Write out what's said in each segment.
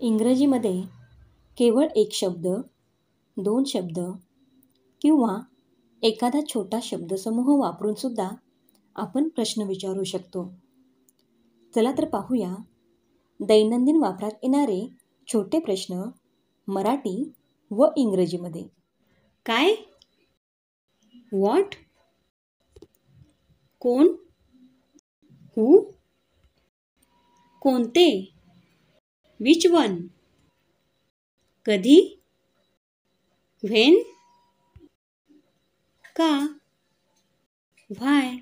इंग्रजीमध्ये केवळ एक शब्द, दोन शब्द किंवा एखादा छोटा शब्दसमूह वापरूनसुद्धा आपण प्रश्न विचारू शकतो. चला तर पाहूया दैनंदिन वापरात येणारे छोटे प्रश्न मराठी व इंग्रजीमध्ये. काय? व्हॉट? कोण? हू? कोणते? Which one? कधी? व्हेन? का? व्हाय?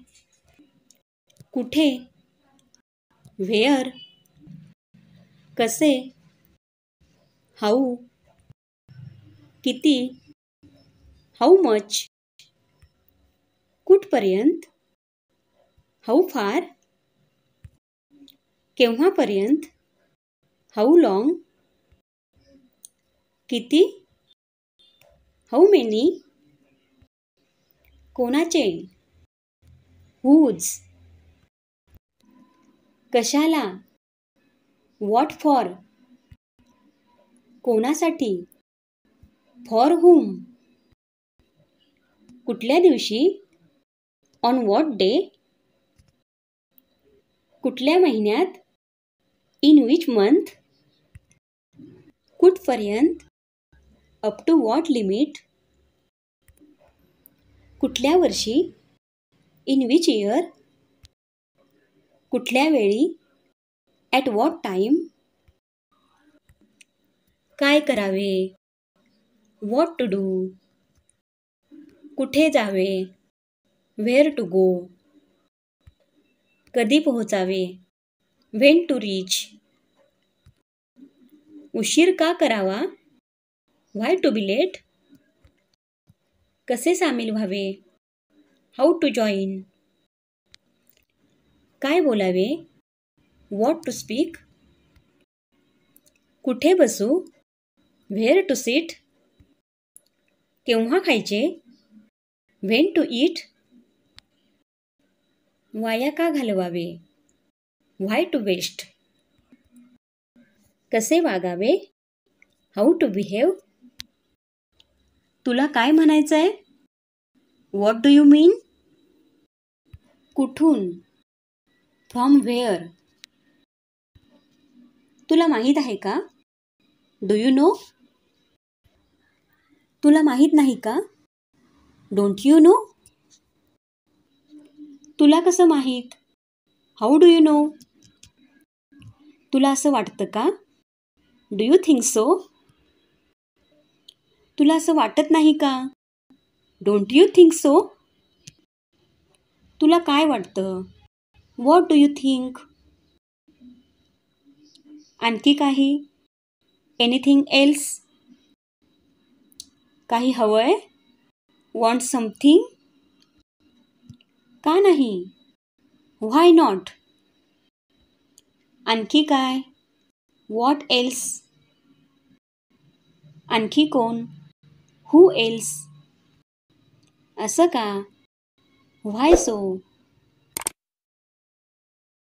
कुठे? व्हेअर? कसे? हाऊ? किती? How much? कुठपर्यंत? How far? केव्हापर्यंत? How long? किती? How many? कोणाचे? हुज? कशाला? What for? कोणासाठी? For whom? कुठल्या दिवशी? On what day? कुठल्या महिन्यात? In which month? कुठपर्यंत? Up to what limit? कुठल्या वर्षी? In which year? कुठल्या वेळी? At what time? काय करावे? What to do? कुठे जावे? Where to go? कधी पोहोचावे? When to reach? उशीर का करावा? Why to be late? कसे सामील व्हावे? How to join? काय बोलावे? What to speak? कुठे बसू? Where to sit? केव्हा खायचे? When to eat? वाया का घालवावे? Why to waste? कसे वागावे? How to behave? तुला काय म्हणायचं आहे? What do you mean? कुठून? From where? तुला माहीत आहे का? Do you know? तुला माहीत नाही का? Don't you know? तुला कसं माहीत? How do you know? तुला असं वाटतं का? Do you think so? तुला असं वाटत नाही का? Don't you think so? तुला काय वाटतं? What do you think? आणखी काही? Anything else? काही हवंय? Want something? का नाही? व्हाय नॉट? आणखी काय? What else? आणखी कोण? हू एल्स? असं का? व्हाय सो?